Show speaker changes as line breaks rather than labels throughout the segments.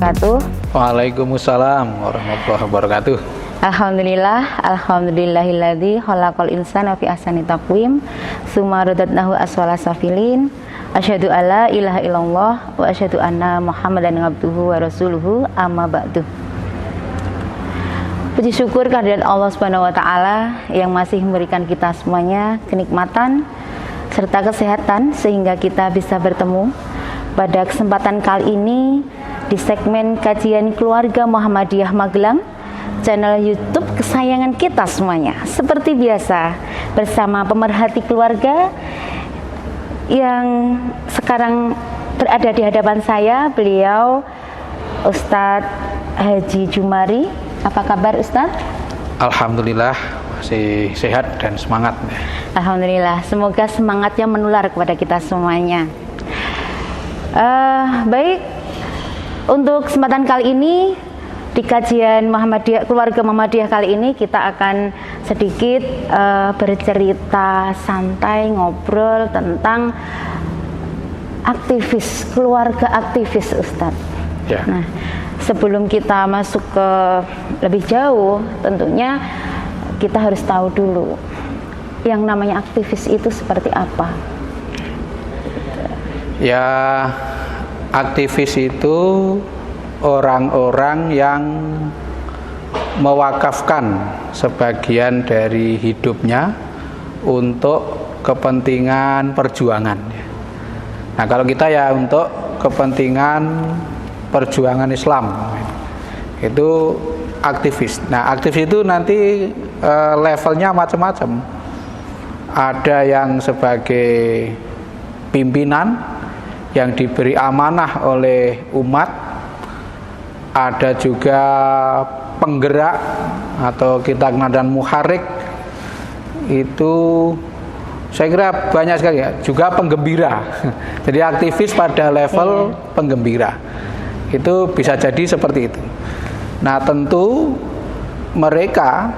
wabarakatuh.
Waalaikumsalam warahmatullahi wabarakatuh.
Alhamdulillahilladzi khalaqal insana fi ahsani taqwim tsumma radadnahu asfala safilin. Asyhadu alla ilaha illallah wa asyhadu anna Muhammadan abduhu wa rasuluhu, amma ba'du. Puji syukur kehadirat Allah Subhanahu wa taala yang masih memberikan kita semuanya kenikmatan serta kesehatan sehingga kita bisa bertemu pada kesempatan kali ini di segmen kajian keluarga Muhammadiyah Magelang, channel YouTube kesayangan kita semuanya. Seperti biasa bersama pemerhati keluarga yang sekarang berada di hadapan saya, beliau Ustadz Haji Jumari. Apa kabar Ustadz?
Alhamdulillah masih sehat dan semangat.
Alhamdulillah, semoga semangatnya menular kepada kita semuanya. Baik, untuk kesempatan kali ini di kajian Muhammadiyah, keluarga Muhammadiyah kali ini kita akan sedikit bercerita santai, ngobrol tentang aktivis, keluarga aktivis Ustadz.
Ya.
Nah, sebelum kita masuk ke lebih jauh, tentunya kita harus tahu dulu yang namanya aktivis itu seperti apa.
Ya, aktivis itu orang-orang yang mewakafkan sebagian dari hidupnya untuk kepentingan perjuangan. Nah, kalau kita ya untuk kepentingan perjuangan Islam, itu aktivis. Nah, aktivis itu nanti levelnya macam-macam. Ada yang sebagai pimpinan yang diberi amanah oleh umat, ada juga penggerak atau kita kenal dengan muharik. Itu saya kira banyak sekali ya, juga penggembira. Jadi aktivis pada level penggembira itu bisa jadi seperti itu. Nah, tentu mereka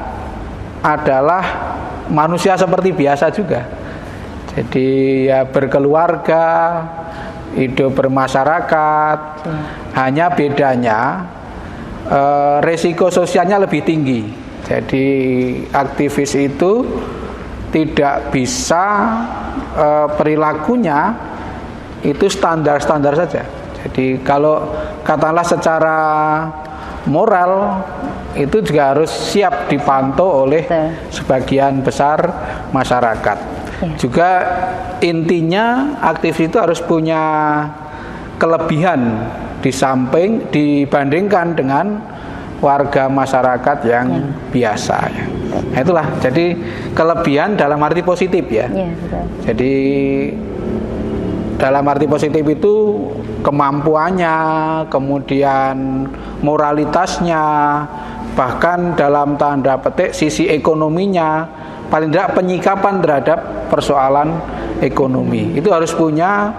adalah manusia seperti biasa juga. Jadi ya berkeluarga, hidup bermasyarakat, hanya bedanya resiko sosialnya lebih tinggi. Jadi aktivis itu tidak bisa perilakunya itu standar-standar saja. Jadi kalau katakanlah secara moral itu juga harus siap dipantau oleh sebagian besar masyarakat. Juga intinya aktivis itu harus punya kelebihan di samping dibandingkan dengan warga masyarakat yang biasa ya. Nah, itulah jadi kelebihan dalam arti positif ya. Jadi dalam arti positif itu kemampuannya, kemudian moralitasnya, bahkan dalam tanda petik sisi ekonominya, paling tidak penyikapan terhadap persoalan ekonomi itu harus punya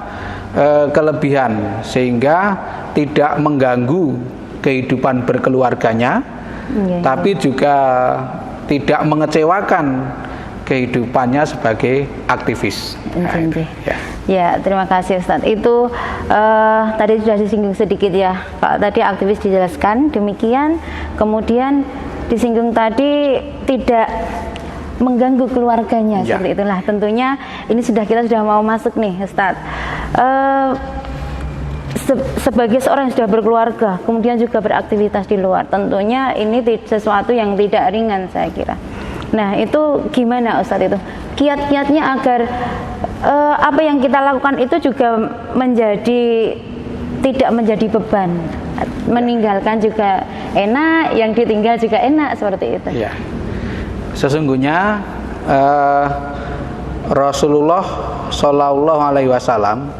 kelebihan sehingga tidak mengganggu kehidupan berkeluarganya, tapi juga tidak mengecewakan kehidupannya sebagai aktivis.
Ya, terima kasih Ustadz. Itu tadi sudah disinggung sedikit ya, Pak. Tadi aktivis dijelaskan demikian, kemudian disinggung tadi tidak mengganggu keluarganya, seperti itulah. Tentunya ini kita sudah mau masuk nih Ustadz. Sebagai seorang yang sudah berkeluarga, kemudian juga beraktivitas di luar, tentunya ini sesuatu yang tidak ringan saya kira. Nah, itu gimana Ustadz itu? Kiat-kiatnya agar apa yang kita lakukan itu juga tidak menjadi beban. Meninggalkan juga enak, yang ditinggal juga enak, seperti itu.
Ya. Sesungguhnya Rasulullah Shallallahu Alaihi Wasallam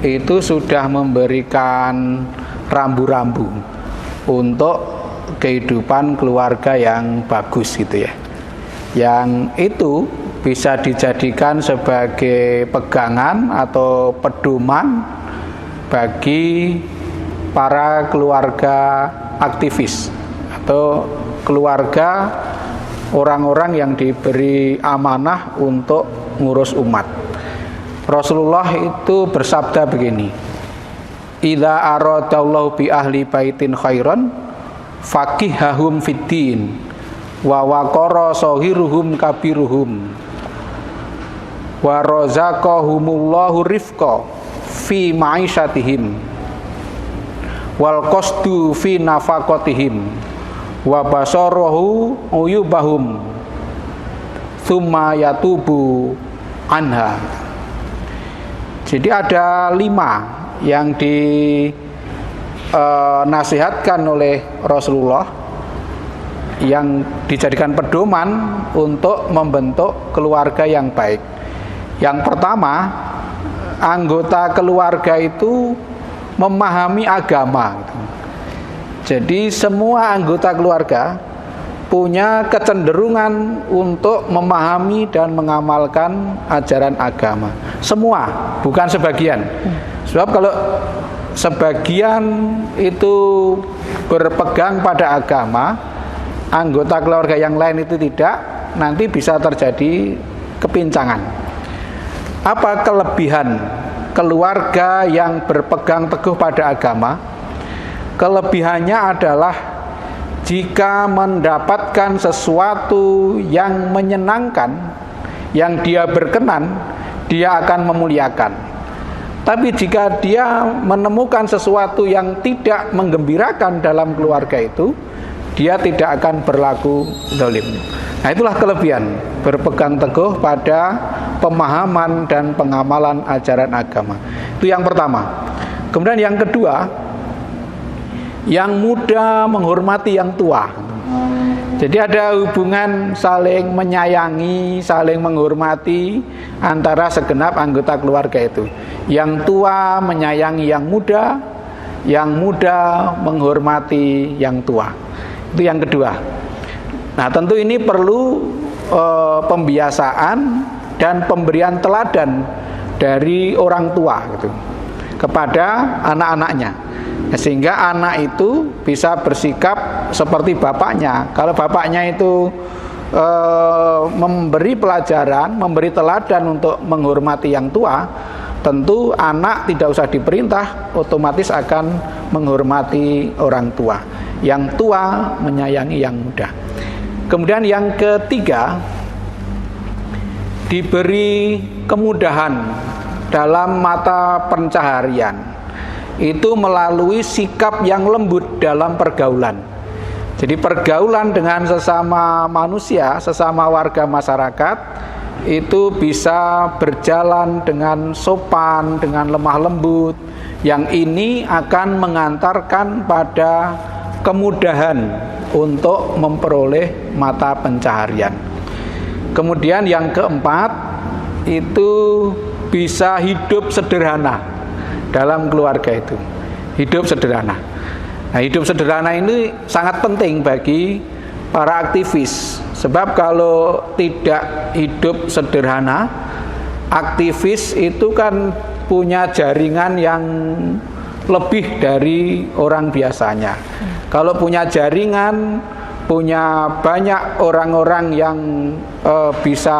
itu sudah memberikan rambu-rambu untuk kehidupan keluarga yang bagus gitu ya. Yang itu bisa dijadikan sebagai pegangan atau pedoman bagi para keluarga aktivis atau keluarga orang-orang yang diberi amanah untuk ngurus umat. Rasulullah itu bersabda begini, idza aradallahu bi ahli baitin khairan faqihahum fiddin wa waqara sahiruhum kabiruhum wa razaqahumullahu rifqa fi ma'isyatihim wal qasdu fi nafaqatihim wa basarahu uyubahum thumma yatubu anha. Jadi ada 5 yang dinasihatkan oleh Rasulullah yang dijadikan pedoman untuk membentuk keluarga yang baik. Yang pertama, anggota keluarga itu memahami agama. Jadi semua anggota keluarga punya kecenderungan untuk memahami dan mengamalkan ajaran agama. Semua, bukan sebagian. Sebab kalau sebagian itu berpegang pada agama, anggota keluarga yang lain itu tidak, nanti bisa terjadi kepincangan. Apa kelebihan keluarga yang berpegang teguh pada agama? Kelebihannya adalah jika mendapatkan sesuatu yang menyenangkan, yang dia berkenan, dia akan memuliakan. Tapi jika dia menemukan sesuatu yang tidak menggembirakan dalam keluarga itu, dia tidak akan berlaku zalim. Nah, itulah kelebihan berpegang teguh pada pemahaman dan pengamalan ajaran agama. Itu yang pertama. Kemudian yang kedua, yang muda menghormati yang tua. Jadi ada hubungan saling menyayangi, saling menghormati antara segenap anggota keluarga itu. Yang tua menyayangi yang muda menghormati yang tua. Itu yang kedua. Nah, tentu ini perlu pembiasaan dan pemberian teladan dari orang tua gitu, kepada anak-anaknya, sehingga anak itu bisa bersikap seperti bapaknya. Kalau bapaknya itu memberi pelajaran, memberi teladan untuk menghormati yang tua, tentu anak tidak usah diperintah, otomatis akan menghormati orang tua. Yang tua menyayangi yang muda. Kemudian yang ketiga, diberi kemudahan dalam mata pencaharian. Itu melalui sikap yang lembut dalam pergaulan. Jadi pergaulan dengan sesama manusia, sesama warga masyarakat, itu bisa berjalan dengan sopan, dengan lemah lembut. Yang ini akan mengantarkan pada kemudahan untuk memperoleh mata pencaharian. Kemudian yang keempat, itu bisa hidup sederhana dalam keluarga itu. Hidup sederhana. Nah, hidup sederhana ini sangat penting bagi para aktivis. Sebab kalau tidak hidup sederhana, aktivis itu kan punya jaringan yang lebih dari orang biasanya. Kalau punya jaringan, punya banyak orang-orang yang bisa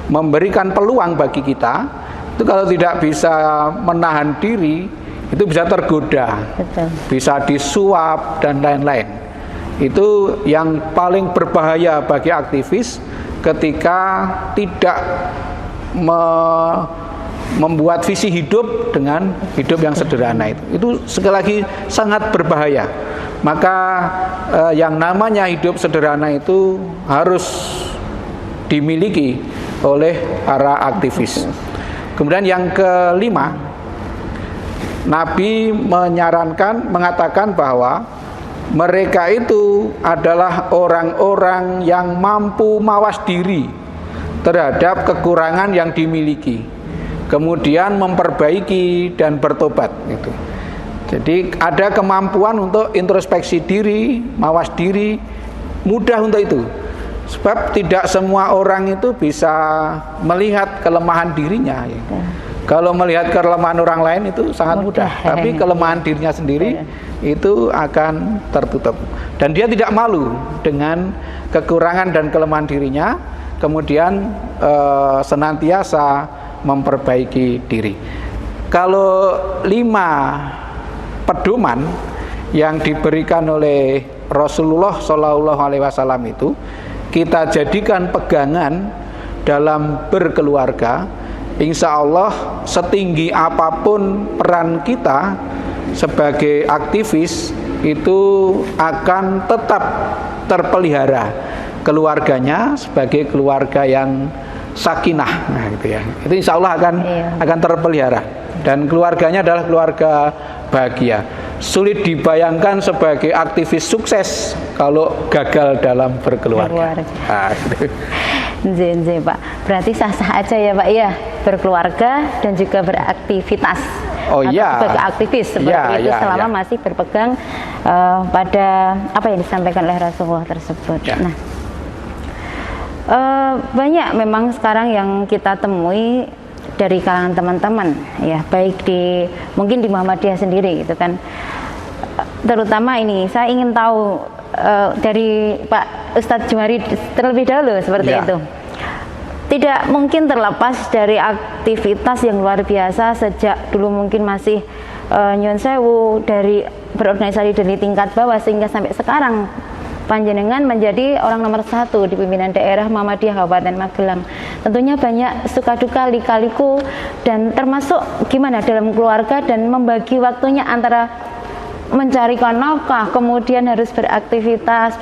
memberikan peluang bagi kita, itu kalau tidak bisa menahan diri, itu bisa tergoda. Betul. Bisa disuap dan lain-lain. Itu yang paling berbahaya bagi aktivis ketika tidak membuat visi hidup dengan hidup yang sederhana itu. Itu sekali lagi sangat berbahaya. Maka yang namanya hidup sederhana itu harus dimiliki oleh para aktivis. Kemudian yang kelima, Nabi mengatakan bahwa mereka itu adalah orang-orang yang mampu mawas diri terhadap kekurangan yang dimiliki, kemudian memperbaiki dan bertobat gitu. Jadi ada kemampuan untuk introspeksi diri, mawas diri, mudah untuk itu. Sebab tidak semua orang itu bisa melihat kelemahan dirinya. Ya. Kalau melihat kelemahan orang lain itu sangat mudah. Tapi kelemahan dirinya sendiri itu akan tertutup. Dan dia tidak malu dengan kekurangan dan kelemahan dirinya. Kemudian senantiasa memperbaiki diri. Kalau 5 pedoman yang diberikan oleh Rasulullah SAW itu kita jadikan pegangan dalam berkeluarga, insya Allah setinggi apapun peran kita sebagai aktivis itu akan tetap terpelihara keluarganya sebagai keluarga yang sakinah, nah gitu ya. Itu insya Allah akan terpelihara dan keluarganya adalah keluarga bahagia. Sulit dibayangkan sebagai aktivis sukses kalau gagal dalam berkeluarga. Nah, gitu.
Nze, Pak. Berarti sah-sah aja ya Pak ya berkeluarga dan juga beraktivitas.
Oh iya.
Sebagai aktivis seperti itu selama masih berpegang pada apa yang disampaikan oleh Rasulullah tersebut. Ya. Nah, banyak memang sekarang yang kita temui dari kalangan teman-teman ya, baik mungkin di Muhammadiyah sendiri gitu kan. Terutama ini saya ingin tahu dari Pak Ustadz Jumari terlebih dahulu seperti itu. Tidak mungkin terlepas dari aktivitas yang luar biasa sejak dulu mungkin masih nyuwun sewu dari berorganisasi dari tingkat bawah sehingga sampai sekarang panjenengan menjadi orang nomor 1 di pimpinan daerah Muhammadiyah Kabupaten Magelang. Tentunya banyak suka duka lika-liku dan termasuk gimana dalam keluarga dan membagi waktunya antara mencari nafkah, kemudian harus beraktivitas,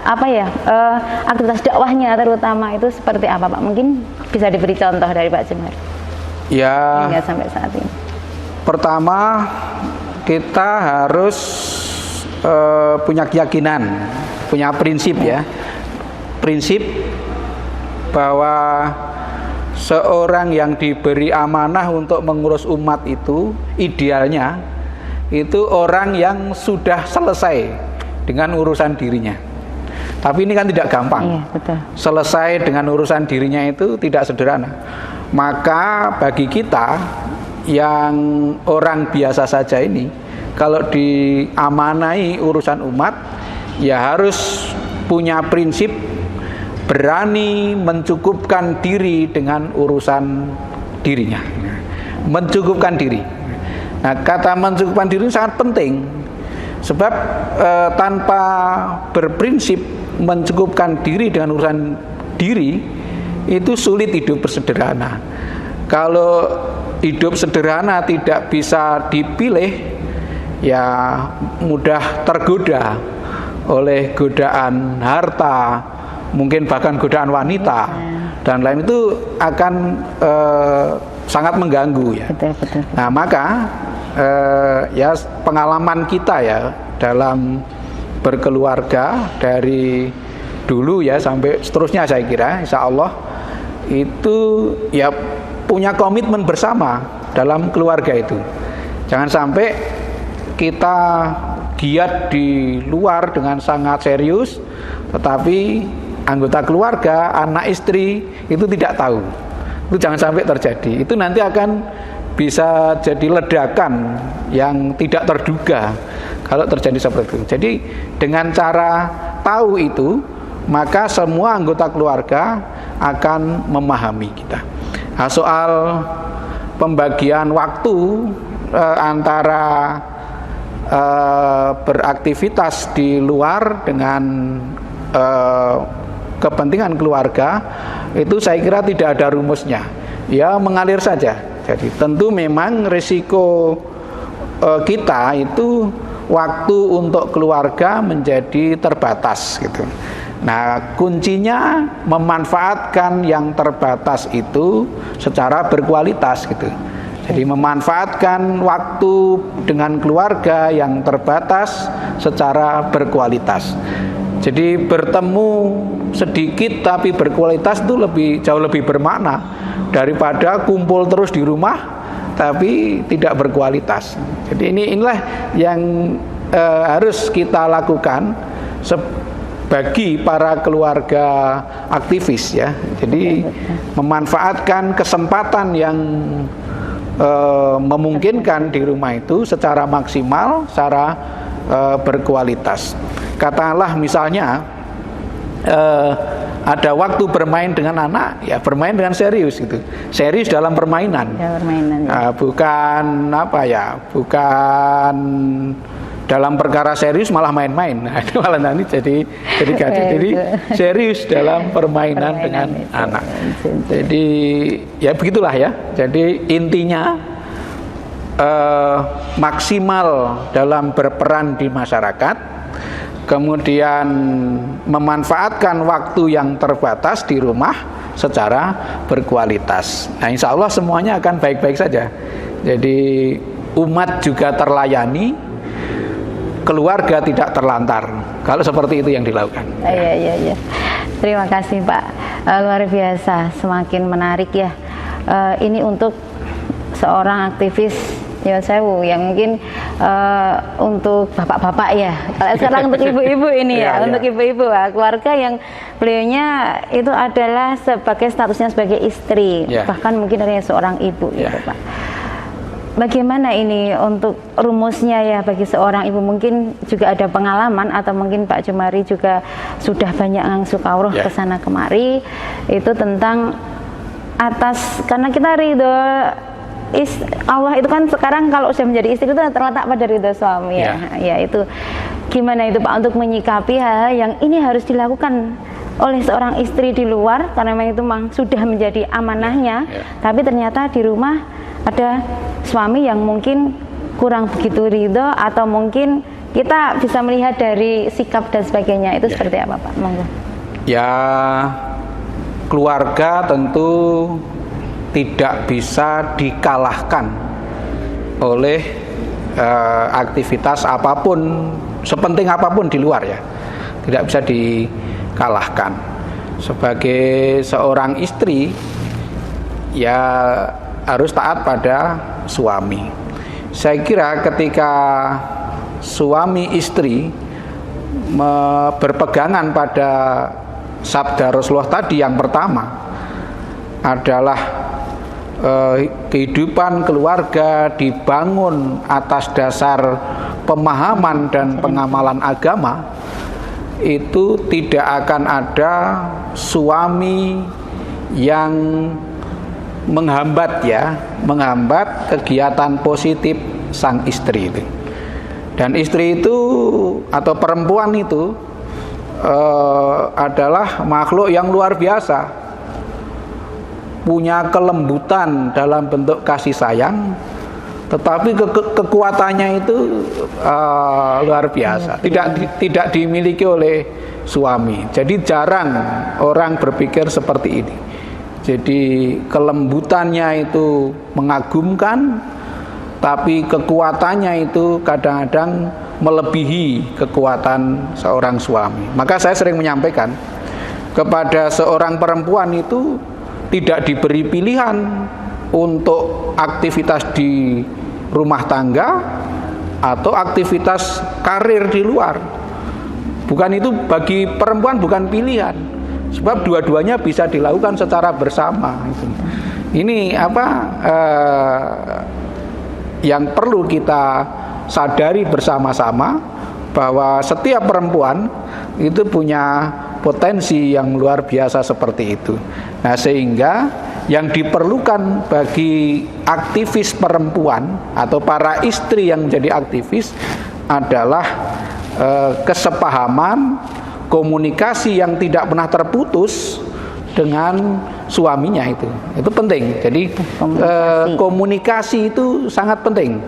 aktivitas dakwahnya terutama itu seperti apa Pak? Mungkin bisa diberi contoh dari Pak Jumari.
Ya.
Hingga sampai saat ini.
Pertama kita harus punya keyakinan, punya prinsip ya. Prinsip bahwa seorang yang diberi amanah untuk mengurus umat itu idealnya itu orang yang sudah selesai dengan urusan dirinya. Tapi ini kan tidak gampang.
Iya, betul.
Selesai dengan urusan dirinya itu tidak sederhana. Maka bagi kita yang orang biasa saja ini, kalau diamanai urusan umat, ya harus punya prinsip berani mencukupkan diri dengan urusan dirinya. Mencukupkan diri. Nah, kata mencukupkan diri sangat penting. Sebab tanpa berprinsip mencukupkan diri dengan urusan diri, itu sulit hidup bersederhana. Kalau hidup sederhana tidak bisa dipilih, ya mudah tergoda oleh godaan harta, mungkin bahkan godaan wanita dan lain, itu akan sangat mengganggu ya.
Betul.
Nah, maka ya pengalaman kita ya dalam berkeluarga dari dulu ya sampai seterusnya, saya kira insya Allah itu ya punya komitmen bersama dalam keluarga itu. Jangan sampai kita giat di luar dengan sangat serius, tetapi anggota keluarga, anak istri itu tidak tahu. Itu jangan sampai terjadi. Itu nanti akan bisa jadi ledakan yang tidak terduga kalau terjadi seperti itu. Jadi dengan cara tahu itu, maka semua anggota keluarga akan memahami kita. Nah, soal pembagian waktu antara beraktivitas di luar dengan kepentingan keluarga, itu saya kira tidak ada rumusnya. Ya mengalir saja. Jadi tentu memang risiko kita itu waktu untuk keluarga menjadi terbatas gitu. Nah, kuncinya memanfaatkan yang terbatas itu secara berkualitas gitu. Jadi memanfaatkan waktu dengan keluarga yang terbatas secara berkualitas. Jadi bertemu sedikit tapi berkualitas itu jauh lebih bermakna daripada kumpul terus di rumah tapi tidak berkualitas. Jadi inilah yang harus kita lakukan bagi para keluarga aktivis ya. Jadi memanfaatkan kesempatan yang memungkinkan di rumah itu secara maksimal, secara berkualitas. Katakanlah misalnya ada waktu bermain dengan anak, ya bermain dengan serius gitu. Serius dalam permainan.
Ya, permainan.
Bukan apa ya, bukan dalam perkara serius malah main-main. Nah, itu malah nanti jadi jadi serius dalam permainan dengan itu. Anak. Jadi ya begitulah ya. Jadi intinya maksimal dalam berperan di masyarakat. Kemudian memanfaatkan waktu yang terbatas di rumah secara berkualitas. Nah, insya Allah semuanya akan baik-baik saja. Jadi umat juga terlayani, keluarga tidak terlantar. Kalau seperti itu yang dilakukan.
Iya. Terima kasih Pak. Luar biasa, semakin menarik ya. Ini untuk seorang aktivis Nyuwun Sewu yang mungkin untuk bapak-bapak ya. Kalau sekarang untuk ibu-ibu ini ya, untuk ibu-ibu keluarga yang beliaunya itu adalah sebagai statusnya sebagai istri, bahkan mungkin dari seorang ibu gitu Pak. Bagaimana ini untuk rumusnya ya bagi seorang ibu, mungkin juga ada pengalaman atau mungkin Pak Jumari juga sudah banyak ngangsu kawruh ke sana kemari itu tentang atas, karena kita ridho Allah itu kan sekarang kalau sudah menjadi istri itu terletak pada ridho suami ya itu gimana itu Pak untuk menyikapi hal yang ini harus dilakukan oleh seorang istri di luar karena memang itu sudah menjadi amanahnya tapi ternyata di rumah ada suami yang mungkin kurang begitu ridho atau mungkin kita bisa melihat dari sikap dan sebagainya itu seperti apa Pak? Monggo.
Ya, keluarga tentu tidak bisa dikalahkan oleh aktivitas apapun, sepenting apapun di luar ya, tidak bisa dikalahkan. Sebagai seorang istri ya harus taat pada suami. Saya kira ketika suami istri berpegangan pada sabda Rasulullah tadi, yang pertama adalah kehidupan keluarga dibangun atas dasar pemahaman dan pengamalan agama, itu tidak akan ada suami yang menghambat kegiatan positif sang istri itu. Dan istri itu atau perempuan itu adalah makhluk yang luar biasa, punya kelembutan dalam bentuk kasih sayang, tetapi kekuatannya itu luar biasa, tidak dimiliki oleh suami. Jadi jarang orang berpikir seperti ini. Jadi kelembutannya itu mengagumkan, tapi kekuatannya itu kadang-kadang melebihi kekuatan seorang suami. Maka saya sering menyampaikan kepada seorang perempuan itu tidak diberi pilihan untuk aktivitas di rumah tangga atau aktivitas karir di luar. Bukan itu, bagi perempuan bukan pilihan, sebab dua-duanya bisa dilakukan secara bersama. Ini yang perlu kita sadari bersama-sama, bahwa setiap perempuan itu punya potensi yang luar biasa seperti itu. Nah, sehingga yang diperlukan bagi aktivis perempuan atau para istri yang menjadi aktivis adalah kesepahaman, komunikasi yang tidak pernah terputus dengan suaminya itu penting. Jadi komunikasi itu sangat penting.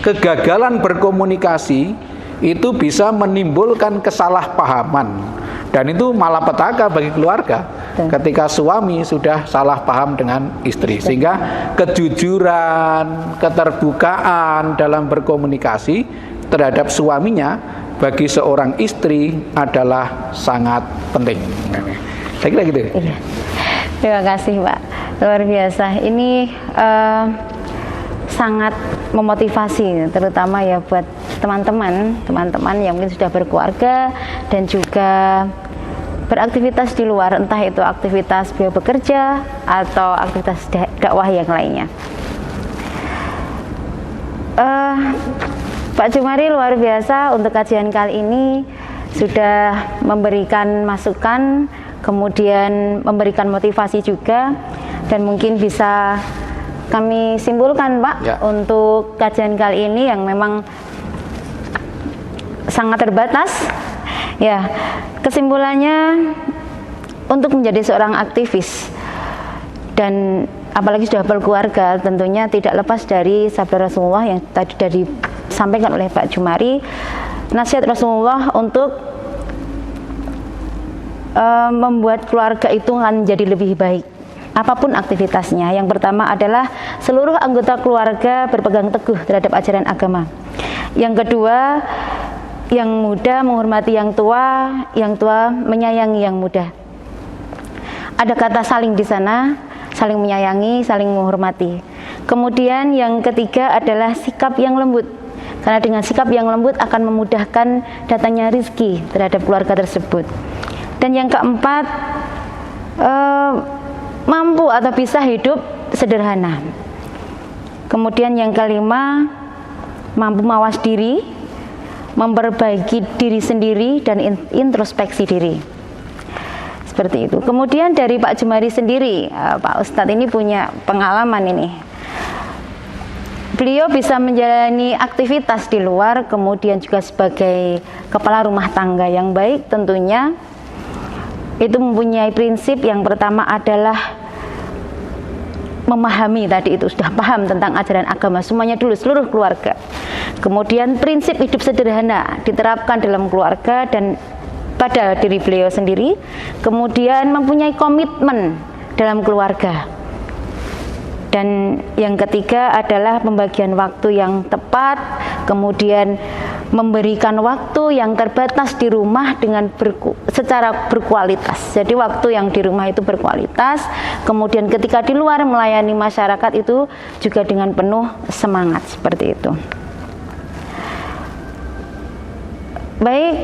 Kegagalan berkomunikasi itu bisa menimbulkan kesalahpahaman. Dan itu malapetaka bagi keluarga ketika suami sudah salah paham dengan istri. Sehingga kejujuran, keterbukaan dalam berkomunikasi terhadap suaminya bagi seorang istri adalah sangat penting. Saya kira gitu.
Iya. Terima kasih Pak, luar biasa. Ini sangat memotivasi, terutama ya buat teman-teman yang mungkin sudah berkeluarga dan juga beraktivitas di luar, entah itu aktivitas beliau bekerja atau aktivitas dakwah yang lainnya. Pak Jumari luar biasa untuk kajian kali ini sudah memberikan masukan kemudian memberikan motivasi juga, dan mungkin bisa kami simpulkan Pak
Ya.
untuk kajian kali ini yang memang sangat terbatas. Ya, kesimpulannya untuk menjadi seorang aktivis dan apalagi sudah berkeluarga, tentunya tidak lepas dari sabda Rasulullah yang tadi disampaikan oleh Pak Jumari. Nasihat Rasulullah untuk membuat keluarga itu akan menjadi lebih baik apapun aktivitasnya. Yang pertama adalah seluruh anggota keluarga berpegang teguh terhadap ajaran agama. Yang kedua, yang muda menghormati yang tua menyayangi yang muda. Ada kata saling di sana, saling menyayangi, saling menghormati. Kemudian yang ketiga adalah sikap yang lembut, karena dengan sikap yang lembut akan memudahkan datangnya rizki terhadap keluarga tersebut. Dan yang keempat, mampu atau bisa hidup sederhana. Kemudian yang kelima, mampu mawas diri, memperbaiki diri sendiri dan introspeksi diri. Seperti itu. Kemudian dari Pak Jumari sendiri, Pak Ustadz ini punya pengalaman ini. Beliau bisa menjalani aktivitas di luar, kemudian juga sebagai kepala rumah tangga yang baik tentunya. Itu mempunyai prinsip yang pertama adalah memahami, tadi itu sudah paham tentang ajaran agama semuanya dulu, seluruh keluarga. Kemudian prinsip hidup sederhana diterapkan dalam keluarga dan pada diri beliau sendiri. Kemudian mempunyai komitmen dalam keluarga. Dan yang ketiga adalah pembagian waktu yang tepat, kemudian memberikan waktu yang terbatas di rumah dengan secara berkualitas. Jadi waktu yang di rumah itu berkualitas, kemudian ketika di luar melayani masyarakat itu juga dengan penuh semangat, seperti itu. Baik,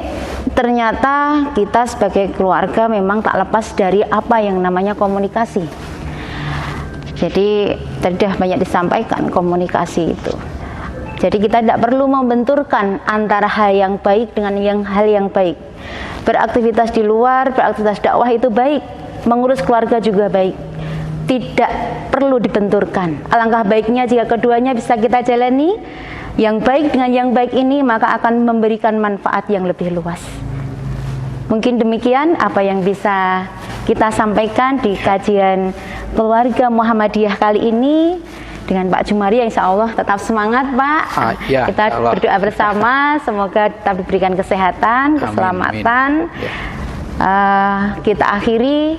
ternyata kita sebagai keluarga memang tak lepas dari apa yang namanya komunikasi. Jadi tadi sudah banyak disampaikan komunikasi itu. Jadi kita tidak perlu membenturkan antara hal yang baik dengan hal yang baik. Beraktivitas di luar, beraktivitas dakwah itu baik, mengurus keluarga juga baik. Tidak perlu dibenturkan. Alangkah baiknya jika keduanya bisa kita jalani, yang baik dengan yang baik ini maka akan memberikan manfaat yang lebih luas. Mungkin demikian apa yang bisa kita sampaikan di kajian keluarga Muhammadiyah kali ini dengan Pak Jumari, yang insya Allah tetap semangat Pak.
Ya,
kita berdoa bersama, semoga tetap diberikan kesehatan, keselamatan. Kita akhiri,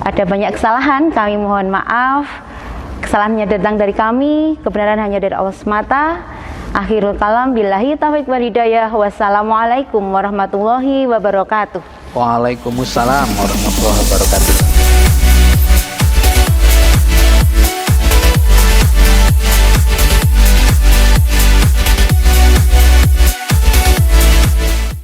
ada banyak kesalahan, kami mohon maaf. Kesalahannya datang dari kami, kebenaran hanya dari Allah semata. Akhirul kalam, billahi taufiq wal hidayah. Wassalamualaikum warahmatullahi wabarakatuh.
Waalaikumsalam warahmatullahi wabarakatuh.